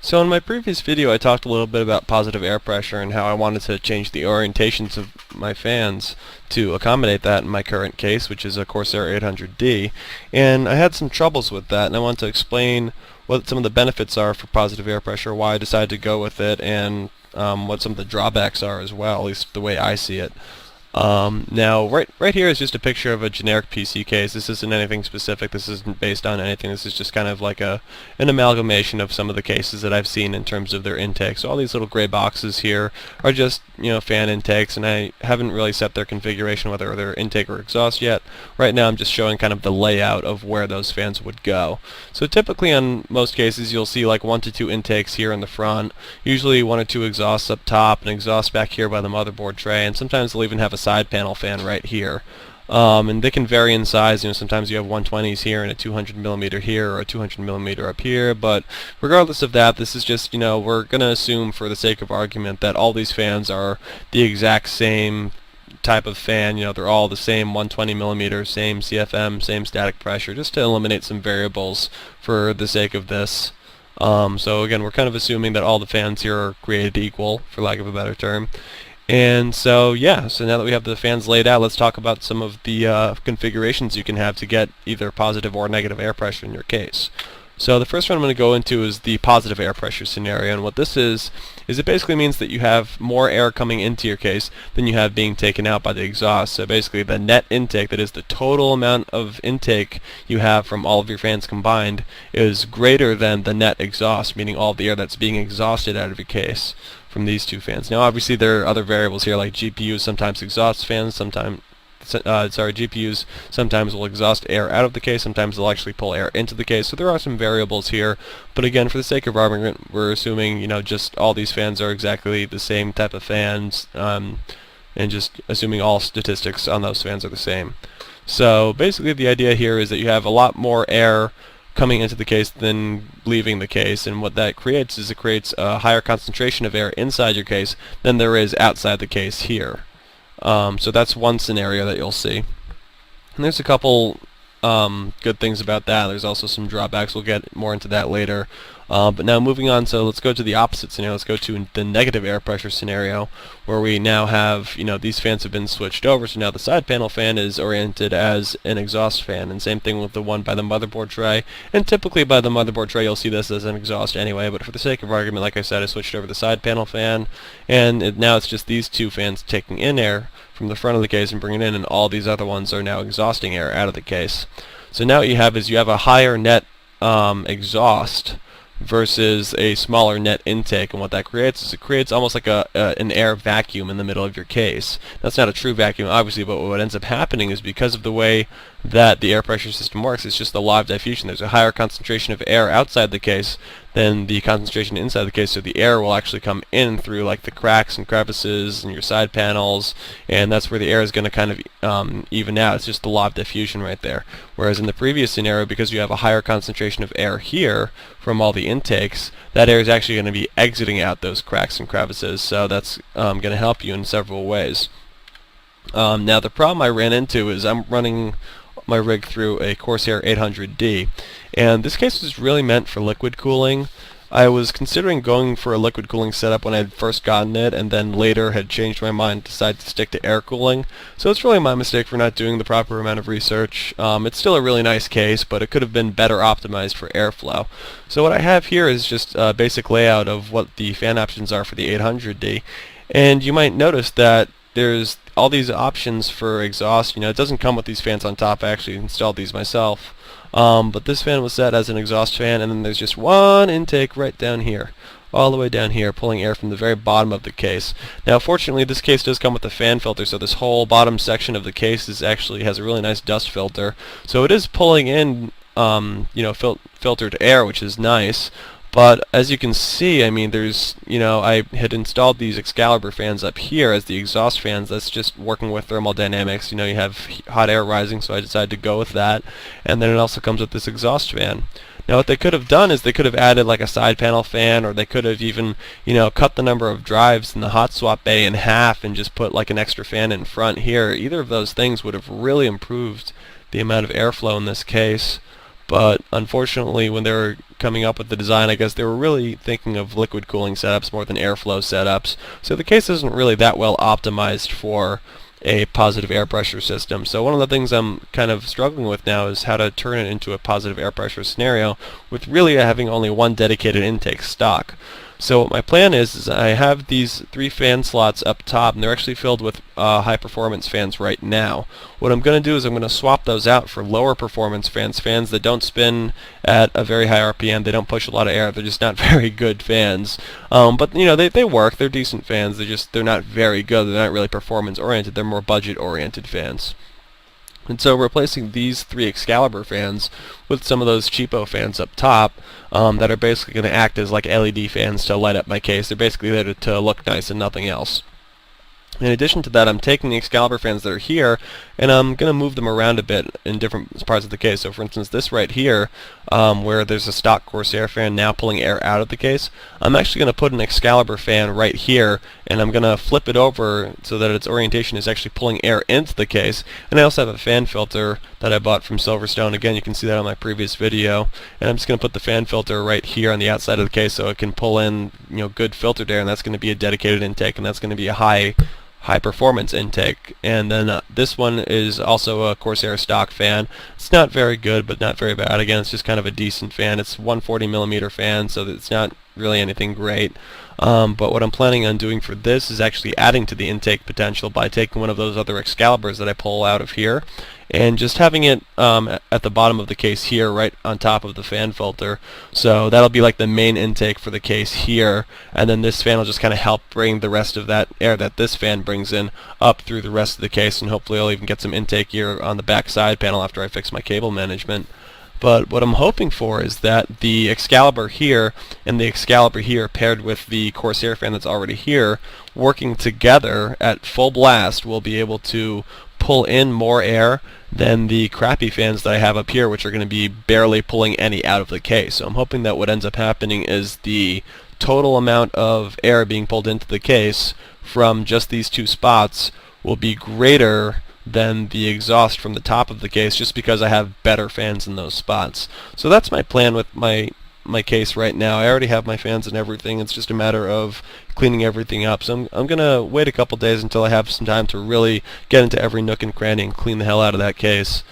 So in my previous video I talked a little bit about positive air pressure and how I wanted to change the orientations of my fans to accommodate that in my current case, which is a Corsair 800D, and I had some troubles with that, and I want to explain what some of the benefits are for positive air pressure, why I decided to go with it, and what some of the drawbacks are as well, at least the way I see it. Now, right here is just a picture of a generic PC case. This isn't anything specific. This isn't based on anything. This is just kind of like an amalgamation of some of the cases that I've seen in terms of their intakes. So all these little gray boxes here are just, fan intakes, and I haven't really set their configuration, whether they're intake or exhaust yet. Right now I'm just showing kind of the layout of where those fans would go. So typically on most cases you'll see like 1 to 2 intakes here in the front, usually 1 or 2 exhausts up top, and exhaust back here by the motherboard tray, and sometimes they'll even have a side panel fan right here. And they can vary in size. Sometimes you have 120s here and a 200 millimeter here, or a 200 millimeter up here. But regardless of that, this is just, we're going to assume for the sake of argument that all these fans are the exact same type of fan. They're all the same 120 millimeter, same CFM, same static pressure, just to eliminate some variables for the sake of this. So again, we're kind of assuming that all the fans here are created equal, for lack of a better term. And so now that we have the fans laid out, let's talk about some of the configurations you can have to get either positive or negative air pressure in your case. So the first one I'm going to go into is the positive air pressure scenario, and what this is it basically means that you have more air coming into your case than you have being taken out by the exhaust. So basically the net intake, that is the total amount of intake you have from all of your fans combined, is greater than the net exhaust, meaning all the air that's being exhausted out of your case from these two fans. Now obviously there are other variables here, like GPUs sometimes exhaust fans, GPUs sometimes will exhaust air out of the case, sometimes they'll actually pull air into the case, so there are some variables here, but again, for the sake of argument, we're assuming, just all these fans are exactly the same type of fans, and just assuming all statistics on those fans are the same. So basically the idea here is that you have a lot more air coming into the case than leaving the case, and what that creates is it creates a higher concentration of air inside your case than there is outside the case here. So that's one scenario that you'll see. And there's a couple good things about that. There's also some drawbacks. We'll get more into that later. But now moving on, so let's go to the opposite scenario. Let's go to the negative air pressure scenario, where we now have, these fans have been switched over. So now the side panel fan is oriented as an exhaust fan, and same thing with the one by the motherboard tray. And typically by the motherboard tray you'll see this as an exhaust anyway, but for the sake of argument, like I said, I switched over the side panel fan, and now it's just these two fans taking in air from the front of the case and bringing it in, and all these other ones are now exhausting air out of the case. So now what you have is you have a higher net exhaust versus a smaller net intake, and what that creates is it creates almost like an air vacuum in the middle of your case. That's not a true vacuum obviously, but what ends up happening is because of the way that the air pressure system works, it's just a law of diffusion. There's a higher concentration of air outside the case than the concentration inside the case, so the air will actually come in through like the cracks and crevices and your side panels, and that's where the air is going to kind of even out. It's just the law of diffusion right there. Whereas in the previous scenario, because you have a higher concentration of air here from all the intakes, that air is actually going to be exiting out those cracks and crevices, so that's going to help you in several ways. Now the problem I ran into is I'm running my rig through a Corsair 800D, and this case was really meant for liquid cooling. I was considering going for a liquid cooling setup when I had first gotten it, and then later had changed my mind and decided to stick to air cooling. So it's really my mistake for not doing the proper amount of research. It's still a really nice case, but it could have been better optimized for airflow. So what I have here is just a basic layout of what the fan options are for the 800D, and you might notice that there's all these options for exhaust. It doesn't come with these fans on top. I actually installed these myself. But this fan was set as an exhaust fan, and then there's just one intake right down here, all the way down here, pulling air from the very bottom of the case. Now fortunately this case does come with a fan filter, so this whole bottom section of the case actually has a really nice dust filter, so it is pulling in filtered air, which is nice. But as you can see, there's, I had installed these Excalibur fans up here as the exhaust fans. That's just working with thermodynamics. You have hot air rising, so I decided to go with that. And then it also comes with this exhaust fan. Now what they could have done is they could have added like a side panel fan, or they could have even, cut the number of drives in the hot swap bay in half and just put like an extra fan in front here. Either of those things would have really improved the amount of airflow in this case. but unfortunately when they were coming up with the design, I guess they were really thinking of liquid cooling setups more than airflow setups. So the case isn't really that well optimized for a positive air pressure system. So one of the things I'm kind of struggling with now is how to turn it into a positive air pressure scenario with really having only one dedicated intake stock. So what my plan is I have these 3 fan slots up top, and they're actually filled with high performance fans right now. What I'm going to do is I'm going to swap those out for lower performance fans, fans that don't spin at a very high RPM, they don't push a lot of air, they're just not very good fans. But you know, they work, they're decent fans, they're not very good, they're not really performance oriented, they're more budget oriented fans. And so replacing these 3 Excalibur fans with some of those cheapo fans up top that are basically going to act as like LED fans to light up my case. They're basically there to look nice and nothing else. In addition to that, I'm taking the Excalibur fans that are here, and I'm going to move them around a bit in different parts of the case. So for instance, this right here, where there's a stock Corsair fan now pulling air out of the case, I'm actually going to put an Excalibur fan right here, and I'm going to flip it over so that its orientation is actually pulling air into the case. And I also have a fan filter that I bought from Silverstone. Again, you can see that on my previous video. And I'm just going to put the fan filter right here on the outside of the case so it can pull in, you know, good filtered air, and that's going to be a dedicated intake, and that's going to be a high performance intake. And then this one is also a Corsair stock fan. It's not very good, but not very bad. Again, it's just kind of a decent fan. It's 140mm fan, so it's not really anything great. But what I'm planning on doing for this is actually adding to the intake potential by taking one of those other Excaliburs that I pull out of here and just having it at the bottom of the case here, right on top of the fan filter. So that'll be like the main intake for the case here, and then this fan will just kind of help bring the rest of that air that this fan brings in up through the rest of the case, and hopefully I'll even get some intake here on the back side panel after I fix my cable management. But what I'm hoping for is that the Excalibur here and the Excalibur here paired with the Corsair fan that's already here, working together at full blast, will be able to pull in more air than the crappy fans that I have up here, which are going to be barely pulling any out of the case. So I'm hoping that what ends up happening is the total amount of air being pulled into the case from just these 2 spots will be greater than the exhaust from the top of the case, just because I have better fans in those spots. So that's my plan with my case right now. I already have my fans and everything. It's just a matter of cleaning everything up. So I'm going to wait a couple days until I have some time to really get into every nook and cranny and clean the hell out of that case.